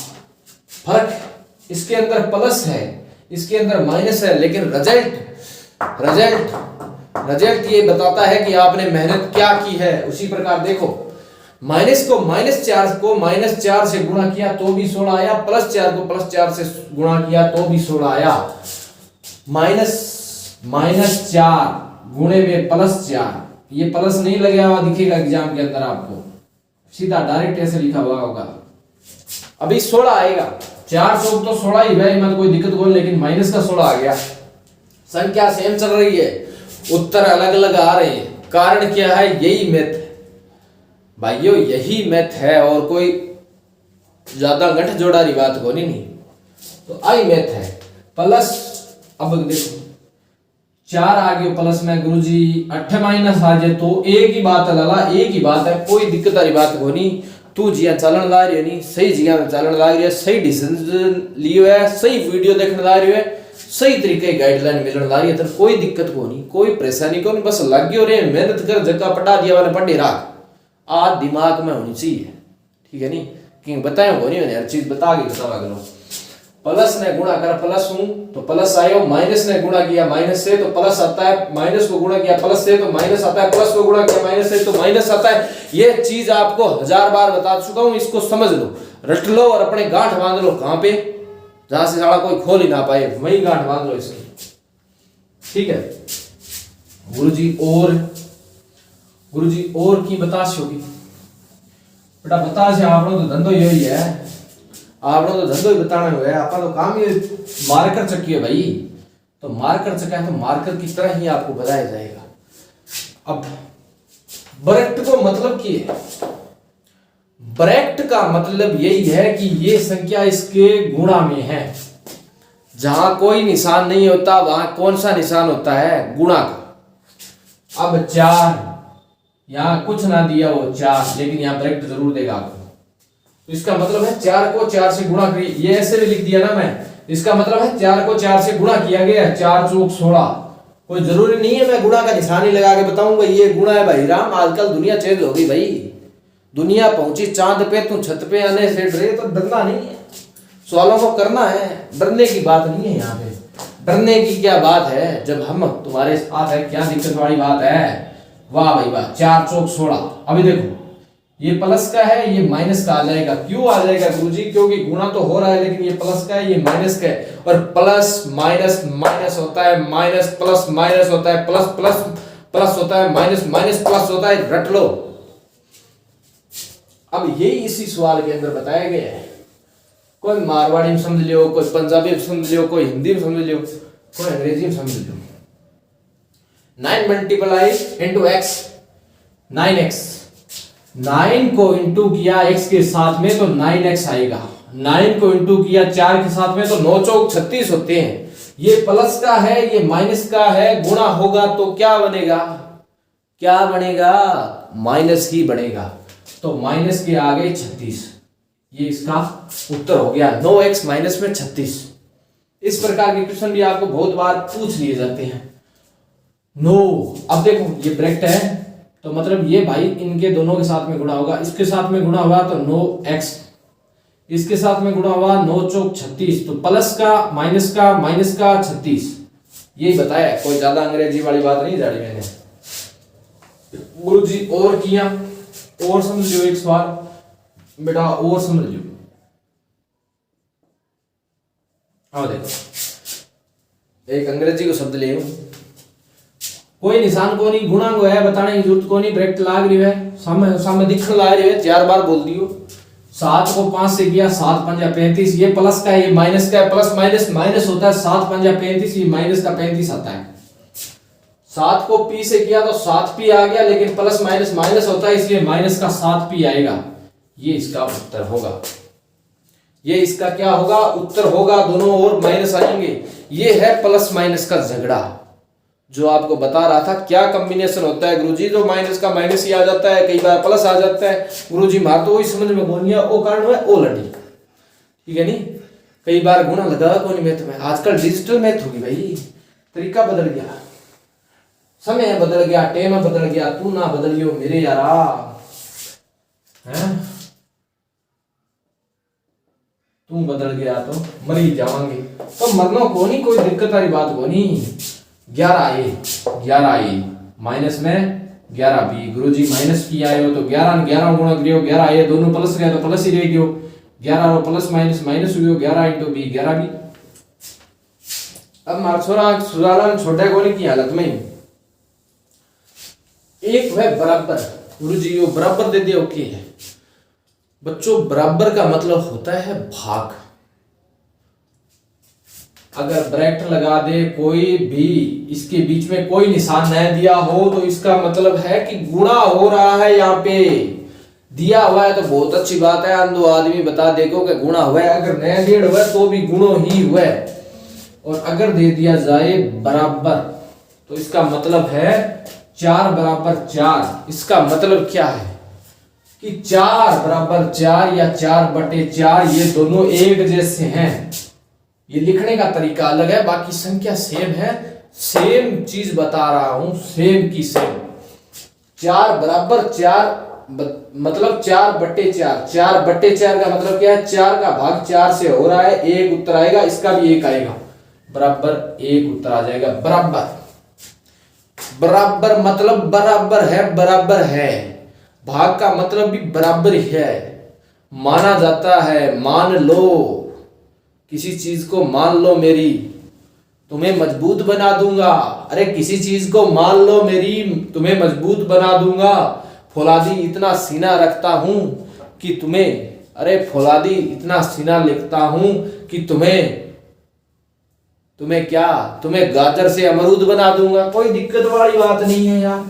फर्क इसके अंदर प्लस है, इसके अंदर माइनस है, लेकिन रिजल्ट ये बताता है कि आपने मेहनत क्या की है। उसी प्रकार देखो, माइनस को -4 से गुणा किया तो भी 16 आया, +4 को +4 से गुणा किया तो भी 16 आया। -4 गुणे में +4, ये प्लस नहीं लगे हुआ दिखेगा एग्जाम के अंदर आपको, सीधा डायरेक्ट ऐसे लिखा हुआ होगा। अभी 16 आएगा, 4 चौक तो 16 ही है, मतलब कोई दिक्कत कोई, लेकिन माइनस का 16 आ गया। संख्या सेम चल रही है, उत्तर अलग अलग आ रहे हैं। कारण क्या है? यही मैथ भाइयों, यही मैथ है और कोई ज्यादा गठ जोड़ारी बात को नहीं। तो आई मैथ है प्लस। अब देखो 4 आ गए प्लस में गुरुजी, 8 माइनस आ जाए तो एक ही बात है लाला, एक ही बात है, कोई दिक्कत वाली बात को नहीं। तू जिया चलन ला रही है, नहीं सही जगह में चलन ला रही है, सही डिसीजन लियो है, सही वीडियो देखने ला रही है, सही तरीके गाइडलाइन मिलने ला रही है, तो कोई दिक्कत को नहीं, कोई परेशानी को नहीं। बस लग रे मेहनत कर, जगह पटा दिया मैंने पढ़े राख आज दिमाग में होनी चाहिए, ठीक है नहीं कि बताए हो नहीं, मैंने हर चीज बता के बता करो। प्लस ने गुणा कर प्लस हूं तो प्लस आयो, माइनस ने गुणा किया माइनस से तो प्लस आता है, माइनस को गुणा किया प्लस से तो माइनस आता है, प्लस को गुणा किया माइनस से तो माइनस आता है। ये चीज आपको 1000 बार बता चुका हूं, इसको समझ लो, रट लो और अपने गांठ बांध लो। कहां पे? जहां से साला कोई खोल ही ना पाए, वही गांठ बांध लो इसकी, ठीक है। गुरुजी और की बताश होगी बेटा, बताश आपनो तो धंधो यही है, आपने तो धंधो ही बताना हुआ है, आपका तो काम ही मार्कर चक्की है भाई। तो मार्कर चक्का है तो मार्कर की तरह ही आपको बताया जाएगा। अब ब्रैकेट को मतलब की है, ब्रैकेट का मतलब यही है कि ये संख्या इसके गुणा में है। जहां कोई निशान नहीं होता वहां कौन सा निशान होता है? गुणा का। अब 4, यहाँ कुछ ना दिया वो 4, लेकिन यहाँ ब्रैकेट जरूर देगा आपको। तो इसका मतलब है 4 को 4 से गुणा करिए, ये ऐसे भी लिख दिया ना मैं, इसका मतलब है 4 को 4 से गुणा किया गया, 4 चौक 16। कोई जरूरी नहीं है मैं गुणा का निशानी लगा के बताऊंगा ये गुणा है भाई राम। आजकल दुनिया चेंज हो गई भाई, दुनिया पहुंची चांद पे, तू छत पे आने से डरे तो डरना नहीं है, सवालों को करना है, डरने की बात नहीं है यहाँ पे। डरने की क्या बात है जब हम तुम्हारे साथ है, क्या दिक्कत वाली बात है। वाह भाई वाह, 4 चौक 16। अभी देखो ये प्लस का है, ये माइनस का आ जाएगा। क्यों आ जाएगा गुरुजी? क्योंकि गुणा तो हो रहा है लेकिन ये प्लस का है, ये माइनस का है, और प्लस माइनस माइनस होता है, माइनस प्लस माइनस होता है, प्लस प्लस प्लस होता है, माइनस माइनस प्लस होता है। रट लो। अब यही इसी सवाल के अंदर बताया गया है। कोई मारवाड़ी में समझ लियो, कोई पंजाबी में समझ लियो, कोई हिंदी में समझ लियो, कोई अंग्रेजी में समझ लियो। 9 मल्टीप्लाई इंटू एक्स, 9x, 9 को इंटू किया x के साथ में तो 9x आएगा। 9 को इंटू किया 4 के साथ में तो 9 चौक 36 होते हैं। ये प्लस का है, ये माइनस का है, गुणा होगा तो क्या बनेगा? क्या बनेगा? माइनस ही बनेगा। तो माइनस के आगे 36, ये इसका उत्तर हो गया। 9x माइनस में 36। इस प्रकार के क्वेश्चन भी आपको बहुत बार पूछ लिए जाते हैं। अब देखो ये ब्रैकेट है तो मतलब ये भाई इनके दोनों के साथ में गुणा होगा, इसके साथ में गुणा हुआ तो 9x, इसके साथ में गुणा हुआ 9 चौक 36, तो प्लस का माइनस का 36। यही बताया, कोई ज्यादा अंग्रेजी वाली बात नहीं जानी मैंने गुरुजी। और किया, और समझ लियो एक सवाल बेटा, और समझ लियो। हाँ देखो एक अंग्रेजी को शब्द ले, कोई निशान को नहीं, गुणा को है बताने की जरूरत को नहीं, ब्रैकेट लाग रही है, सामने दिखने ला रही है, 4 बार बोल दियो। 7 को 5 से किया, 7 पंजा 35, ये प्लस का है, ये माइनस का है, प्लस माइनस माइनस होता है, 7 पंजा 35, ये माइनस का 35 आता है। 7 को p से किया तो 7p आ गया, लेकिन प्लस माइनस माइनस होता है इसलिए माइनस का 7p आएगा। ये इसका उत्तर होगा, ये इसका क्या होगा? उत्तर होगा। दोनों ओर माइनस आएंगे। ये है प्लस माइनस का झगड़ा जो आपको बता रहा था। क्या कॉम्बिनेशन होता है गुरुजी? जो माइनस का माइनस ही आ जाता है, कई बार प्लस आ जाता है। गुरुजी मार तो वही समझ में कौन गया, ओ कारण है ओ लड़ी, ठीक है नहीं? कई बार गुणा लगा कौन मैथ में, आजकल डिजिटल मैथ होगी भाई, तरीका बदल गया, समय बदल गया, टाइम बदल गया, तू ना बदलियो मेरे यारा, हैं? तू बदल गया तो मर ही जावांगे। तो मरना को नहीं, कोई दिक्कत वाली बात को नहीं। 11a माइनस में 11b, गुरुजी माइनस की आए हो तो 11 11 गुणा करियो, 11a दोनों प्लस गया तो प्लस ही रह गयो, 11 और प्लस माइनस माइनस हुई, 11 इंटू b 11b। अब मार छोरा सुराला छोटा कोनी की हालत में एक है बराबर, गुरुजी यो बराबर दे दिया, ओके है बच्चों। बराबर का मतलब होता है भाग। अगर ब्रैकेट लगा दे कोई भी, इसके बीच में कोई निशान न दिया हो तो इसका मतलब है कि गुणा हो रहा है। यहाँ पे दिया हुआ है तो बहुत अच्छी बात है, अंधो आदमी बता देखो कि गुणा हुआ है। अगर नया डेढ़ हुआ है तो भी गुणो ही हुआ है। और अगर दे दिया जाए बराबर तो इसका मतलब है 4 बराबर 4। इसका मतलब क्या है कि 4 बराबर 4 या 4 बटे 4 ये दोनों एक जैसे हैं। ये लिखने का तरीका अलग है, बाकी संख्या सेम है, सेम चीज बता रहा हूं, सेम की सेम। 4 बराबर 4 मतलब 4 बटे 4, 4 बटे 4 का मतलब क्या है? 4 का भाग 4 से हो रहा है, 1 उत्तर आएगा, इसका भी 1 आएगा, बराबर 1 उत्तर आ जाएगा। बराबर बराबर मतलब बराबर है, बराबर है। भाग का मतलब भी बराबर ही है, माना जाता है। मान लो किसी चीज को, मान लो मेरी, तुम्हें मजबूत बना दूंगा। अरे किसी चीज को मान लो मेरी, तुम्हें मजबूत बना दूंगा। फौलादी इतना सीना रखता हूं कि तुम्हें, अरे फौलादी इतना सीना लिखता हूं कि तुम्हें क्या, तुम्हें गाजर से अमरूद बना दूंगा। कोई दिक्कत वाली बात नहीं है यार,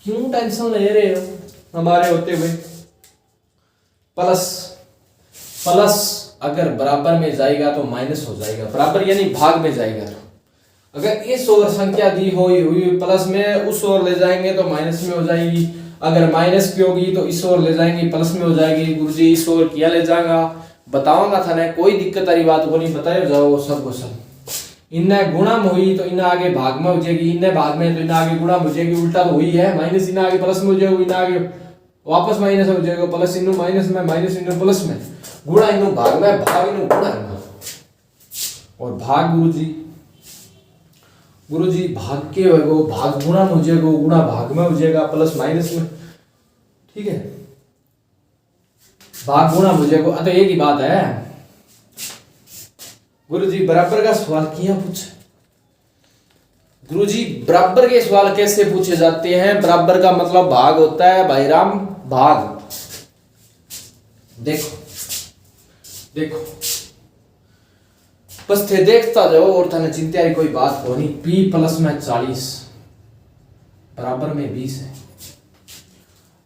क्यों टेंशन ले रहे हो हमारे होते हुए। प्लस प्लस अगर बराबर में जाएगा तो माइनस हो जाएगा, बराबर यानी भाग में जाएगा। अगर इस ओर संख्या दी हुई प्लस में, उस ओर ले जाएंगे तो माइनस में हो जाएगी। अगर माइनस की होगी तो इस ओर ले जाएंगे प्लस में हो जाएगी। गुरुजी इस ओर किया ले जाएगा, बताऊंगा था ना, कोई दिक्कत वाली बात को नहीं, बताए जाओ सब को सब। इन्हें गुणा में हुई तो इन्हें आगे भाग में हो जाएगी, इन्हें भाग में तो इन्हें आगे गुणा में हो जाएगी, उल्टा तो हुई है। माइनस इन्हें आगे प्लस में हो जाएगा, इन्हें आगे वापस माइनस हो जाएगा, प्लस इन्हें माइनस में, माइनस इन्हें प्लस में, गुणा इन्हें भाग में, भाग इन्हें गुणा में। और भाग गुरुजी भाग के होगा, भाग गुणा में हो जाएगा, गुणा भाग में हो जाएगा, प्लस माइनस में, ठीक है, भाग गुणा हो जाएगा। तो एक ही बात है। गुरुजी बराबर का सवाल किया पूछे। गुरुजी बराबर के सवाल कैसे पूछे जाते हैं? बराबर का मतलब भाग होता है भाई राम, भाग। देखो देखो बस थे देखता जाओ और थाने चिंता की कोई बात हो नहीं। p प्लस में 40 बराबर में 20 है।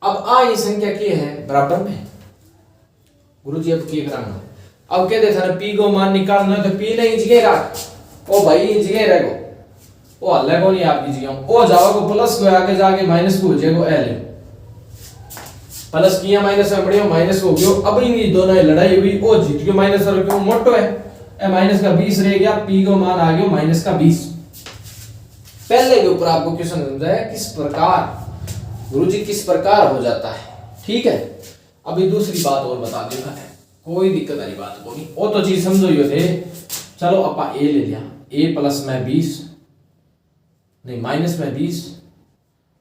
अब आ ये संख्या क्या है बराबर में? गुरुजी अब क्या कराना? अब क्या देखा ना, p को मान निकालना है तो p नहीं जगह रख, ओ भाई जगह रहेगो, ओ हल्ले को नहीं आपकी जगह, ओ जाओगे प्लस को आके जाके माइनस को हो जाएगा, एल प्लस किया माइनस में बढ़िया माइनस हो गयो। अब इन दोनों लड़ाई हुई, ओ जीत के माइनस और क्यों मोटो है, ए माइनस का 20 रह गया, p को मान आ गया माइनस का 20। पहले के ऊपर आपको क्वेश्चन समझाया किस प्रकार गुरुजी किस प्रकार हो जाता है, ठीक है। अभी दूसरी बात और बता दूंगा, कोई दिक्कत वाली बात को नहीं, वो तो चीज समझो ही थे। चलो अपा ए ले लिया, a प्लस में 20 नहीं माइनस में 20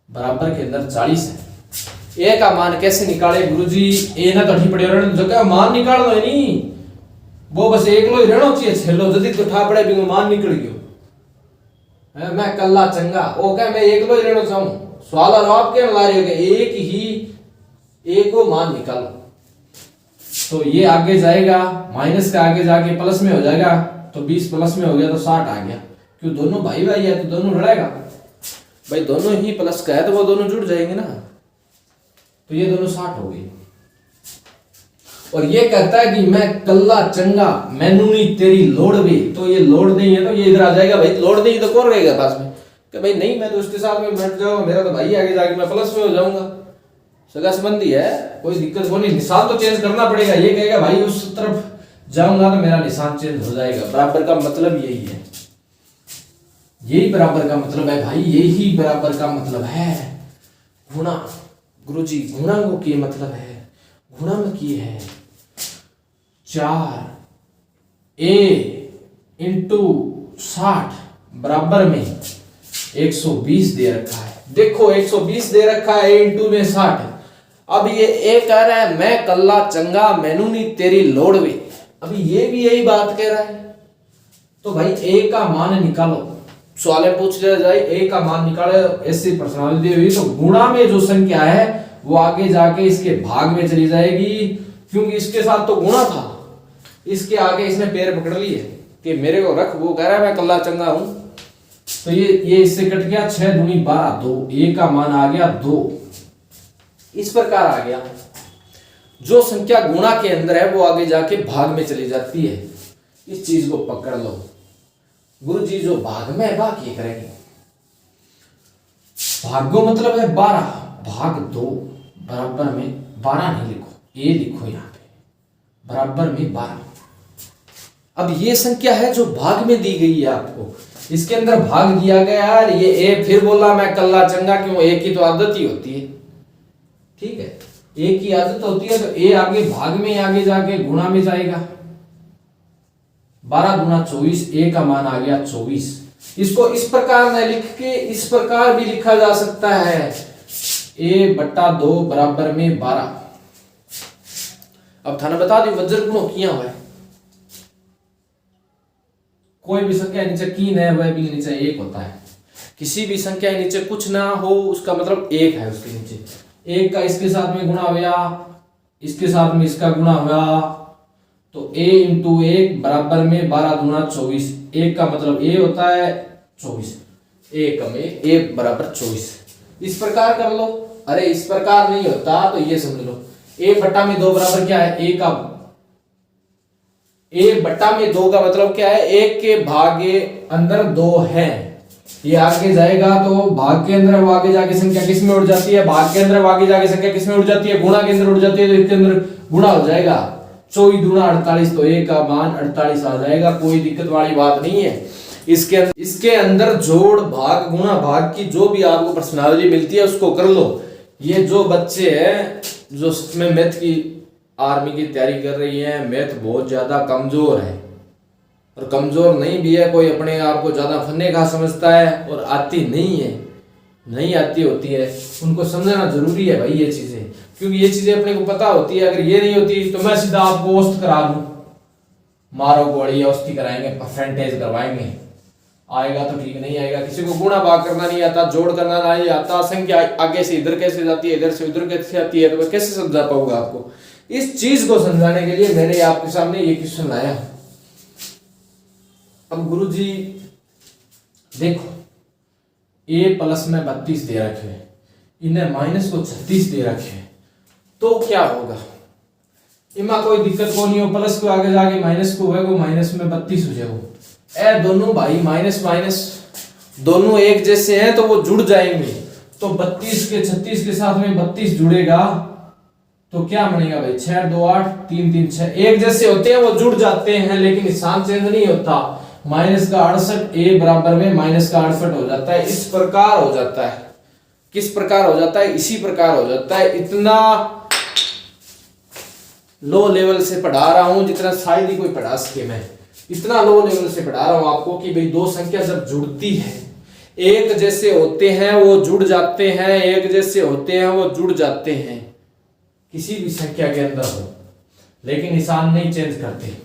बराबर के अंदर 40 है। ए का मान कैसे निकाले गुरुजी? ए ना तो ठीक पड़े जगह मान निकाल दो नहीं, वो बस एक लो ही रहना चाहिए, छेलो जल्दी तो ठा पड़े बिंगो मान निकल गयो है। मैं कल्ला चंगा ओ कह मैं एक लो ही रहना चाहूं, सवाल और आप क्या ला रहे हो कि एक ही एक को मान निकालो, तो ये आगे जाएगा माइनस का आगे जाके प्लस में हो जाएगा, तो 20 प्लस में हो गया तो 60 आ गया। क्यों दोनों भाई भाई है तो दोनों लड़ाएगा भाई, दोनों ही प्लस का है तो वो दोनों जुड़ जाएंगे ना, तो ये दोनों 60 हो गए। और ये कहता है कि मैं कल्ला चंगा मैनू नहीं तेरी लोड भी, तो ये लोड नहीं है तो ये इधर आ जाएगा भाई, लोड नहीं तो कौन रहेगा पास में कि भाई नहीं मैं तो उसके साथ में बैठ जाऊंगा, मेरा तो भाई आगे जाके मैं प्लस में हो जाऊंगा, सगा संबंधी है, कोई दिक्कत नहीं। निशान तो चेंज करना पड़ेगा, ये कहेगा भाई उस तरफ जाऊंगा तो मेरा निशान चेंज हो जाएगा। बराबर का मतलब यही है, यही बराबर का मतलब है भाई, यही बराबर का मतलब है। गुणा गुरुजी गुणा को क्या मतलब है? गुणा में क्या है 4a इंटू 60 बराबर में 120 दे रखा है। देखो 120 दे रखा है इंटू में 60। अब ये ए कह रहा है मैं कल्ला चंगा मैनू नहीं तेरी लोड़ भी, अभी ये भी यही बात कह रहा है, तो भाई ए का मान निकालो। सवाल पूछ लिया जाए ए का मान निकाले, ऐसी पर्सनालिटी हुई तो गुणा में जो संख्या है वो आगे जाके इसके भाग में चली जाएगी, क्योंकि इसके साथ तो गुणा था, इसके आगे इसने पैर पकड़ लिए कि मेरे को रख, वो कह रहा है मैं कल्ला चंगा हूं, तो ये इससे कट गया 6 दूनी 12 2, ए का मान आ गया 2। इस प्रकार आ गया, जो संख्या गुणा के अंदर है वो आगे जाके भाग में चली जाती है। इस चीज को पकड़ लो गुरुजी, जो भाग में है भाग ये करेंगे, भागो मतलब है 12 भाग 2 बराबर में 12 नहीं लिखो, ए लिखो यहां पे बराबर में 12। अब ये संख्या है जो भाग में दी गई है आपको, इसके अंदर भाग दिया गया यार, ये ए फिर बोला मैं कल्ला चंगा क्यों, ए की तो आदत ही होती है, ठीक है, ए की आदत होती है, तो ए आगे भाग में आगे जाके गुणा में जाएगा। 12 गुना 24, ए का मान आ गया 24। इसको इस प्रकार में लिख के इस प्रकार भी लिखा जा सकता है, ए बट्टा 2 बराबर में 12। अब थाने बता दी वज्र गुणों किया हुआ है, कोई भी संख्या नीचे की न है वह भी नीचे 1 होता है, किसी भी संख्या के नीचे कुछ ना हो उसका मतलब 1 है, उसके नीचे 1 का इसके साथ में गुणा हुआ, इसके साथ में इसका गुणा हुआ, तो a इंटू 1 बराबर में 12 दूना 24, 1 का मतलब a होता है 24, 1 कम 1 बराबर 24। इस प्रकार कर लो, अरे इस प्रकार नहीं होता तो ये समझ लो, a बट्टा में 2 बराबर क्या है, a का एक बट्टा में 2 का मतलब क्या है, एक के भाग के अंदर 2 है। ये आगे जाएगा तो भाग के अंदर वो आगे जाके संख्या किस में उड़ जाती है, भाग के अंदर वो आगे जाके संख्या किस में उड़ जाती है, गुणा के अंदर उड़ जाती है, तो इसके अंदर गुणा हो जाएगा। 24 दूना 48, तो एक का मान 48 आ जाएगा, कोई दिक्कत वाली बात नहीं है। इसके अंदर जोड़ भाग गुणा भाग की जो भी आपको प्रश्नावली मिलती है उसको कर लो। ये जो बच्चे हैं जो में मैथ की आर्मी की तैयारी कर रही है, मैथ बहुत ज्यादा कमजोर है, और कमजोर नहीं भी है, कोई अपने आप को ज्यादा फन्ने का समझता है और आती नहीं है, नहीं आती होती है, उनको समझना जरूरी है भाई ये चीजें, क्योंकि ये चीजें अपने को पता होती है। अगर ये नहीं होती तो मैं सीधा आपको औसत करा दूं, मारो गोली औसती कराएंगे, परसेंटेज करवाएंगे, आएगा तो ठीक, नहीं आएगा। किसी को गुणा भाग करना नहीं आता, जोड़ करना नहीं आता, संख्या आगे से इधर कैसे जाती है, इधर से उधर कैसे आती है, तो मैं कैसे समझा पाऊंगा आपको। इस चीज को समझाने के लिए मैंने आपके सामने ये क्वेश्चन लाया। अब गुरुजी देखो, a प्लस में 32 दे रखे हैं, इन्हें माइनस को 36 दे रखे हैं, तो क्या होगा। इमा कोई दिक्कत को नहीं हो, प्लस को आगे जाके माइनस को होगा, माइनस में 32 हो जाएगा। ए दोनों भाई माइनस माइनस दोनों एक जैसे हैं तो वो जुड़ जाएंगे, तो 32 के 36 के साथ में 32 जुड़ेगा तो क्या बनेगा भाई, 6 2 8 3 3 6, एक जैसे होते हैं वो जुड़ जाते हैं, लेकिन निशान चेंज नहीं होता। माइनस का 68 a बराबर में माइनस का 68 हो जाता है। इस प्रकार हो जाता है, किस प्रकार हो जाता है, इसी प्रकार हो जाता है। इतना लो लेवल से पढ़ा रहा हूं जितना शायद ही कोई पढ़ा सके, मैं इतना लो लेवल से पढ़ा रहा हूं आपको कि भाई दो संख्या जब जुड़ती है, एक जैसे होते हैं वो जुड़ जाते हैं, एक जैसे होते हैं वो जुड़ जाते हैं, किसी भी संख्या के अंदर हो, लेकिन निशान नहीं चेंज करते।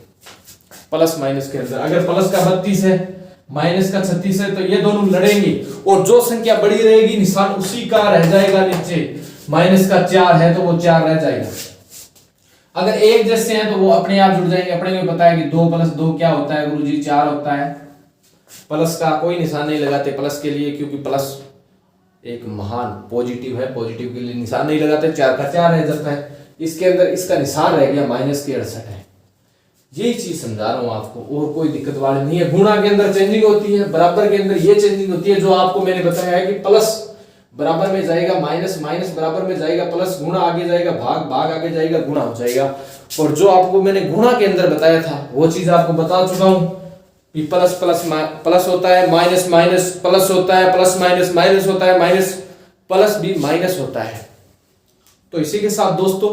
प्लस माइनस के अंदर अगर प्लस का 32 है माइनस का 36 है तो ये दोनों लड़ेंगे, और जो संख्या बड़ी रहेगी निशान उसी का रह जाएगा नीचे। माइनस का 4 है तो वो 4 रह जाएगा। अगर एक जैसे हैं तो वो अपने आप जुड़ जाएंगे। अपने को पता है कि 2 + 2 क्या होता है गुरुजी, 4 होता है। प्लस का कोई निशान नहीं लगाते प्लस के लिए, क्योंकि प्लस एक महान पॉजिटिव है, पॉजिटिव के लिए निशान नहीं लगाते, 4 का 4 रह जाता है। इसके अंदर इसका निशान रह गया माइनस के 68 है। यही चीज समझा रहा हूं आपको, और कोई दिक्कत वाली नहीं है। गुणा के अंदर चेंजिंग होती है, बराबर के अंदर ये चेंजिंग होती है, जो आपको मैंने बताया है कि प्लस बराबर में जाएगा माइनस, माइनस बराबर में जाएगा प्लस, गुणा आगे जाएगा भाग, भाग आगे जाएगा गुणा हो जाएगा। और जो आपको मैंने गुणा के अंदर बताया था वो चीज आपको बता चुका हूं कि प्लस प्लस प्लस होता है, माइनस माइनस प्लस होता है, प्लस माइनस माइनस होता है, माइनस प्लस भी माइनस होता है। तो इसी के साथ दोस्तों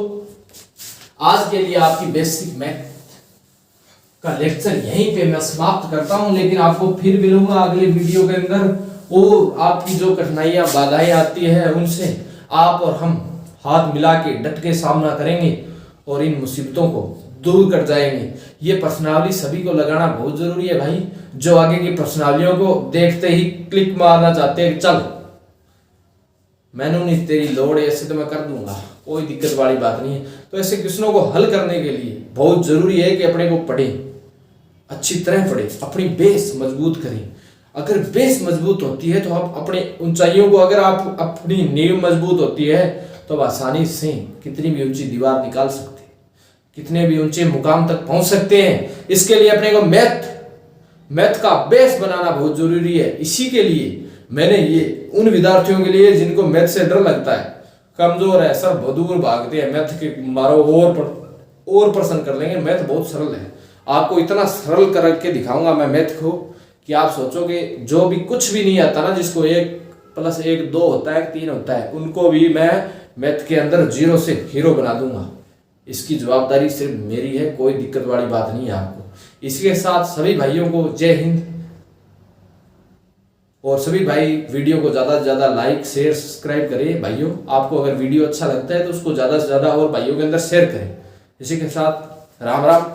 आज के लिए आपकी बेसिक मैथ का लेक्चर यहीं पे मैं समाप्त करता हूं, लेकिन आपको फिर मिलूंगा अगले वीडियो के अंदर, और आपकी जो कठिनाइयां बाधाएं आती है उनसे आप और हम हाथ मिला के डट के सामना करेंगे और इन मुसीबतों को दूर कर जाएंगे। ये प्रश्नावली सभी को लगाना बहुत जरूरी है भाई। जो आगे की प्रश्नावलियों को देखते ही क्लिक मारना चाहते हैं, चल मैंने नहीं तेरी लोड़ है, ऐसे तो मैं कर दूंगा, कोई दिक्कत वाली बात नहीं है। तो ऐसे क्वेश्चनों को हल करने के लिए बहुत जरूरी है कि अपने को पढ़ें, अच्छी तरह पढ़ें, अपनी बेस मजबूत करें। अगर बेस मजबूत होती है तो आप अपने ऊंचाइयों को, अगर आप अपनी नींव मजबूत होती है तो आप आसानी से कितनी भी ऊंची दीवार निकाल सकते हैं, कितने भी ऊंचे मुकाम तक पहुंच सकते हैं। इसके लिए अपने को मैथ का बेस बनाना बहुत जरूरी है। इसी के लिए मैंने ये उन विद्यार्थियों के लिए जिनको मैथ से डर लगता है, कमजोर है, सब दूर भागते हैं मैथ के, मारो और प्रश्न कर लेंगे। मैथ बहुत सरल है, आपको इतना सरल करके दिखाऊंगा मैं मैथ को कि आप सोचोगे जो भी कुछ भी नहीं आता ना, जिसको 1 + 1 2 होता है, 3 होता है, उनको भी मैं मैथ के अंदर 0 से हीरो बना दूंगा। इसकी जवाबदारी सिर्फ मेरी है, कोई दिक्कत वाली बात नहीं है आपको। इसके साथ सभी भाइयों को जय हिंद, और सभी भाई वीडियो को ज़्यादा से ज़्यादा लाइक शेयर सब्सक्राइब करें। भाइयों आपको अगर वीडियो अच्छा लगता है तो उसको ज़्यादा से ज़्यादा और भाइयों के अंदर शेयर करें। इसी के साथ राम राम।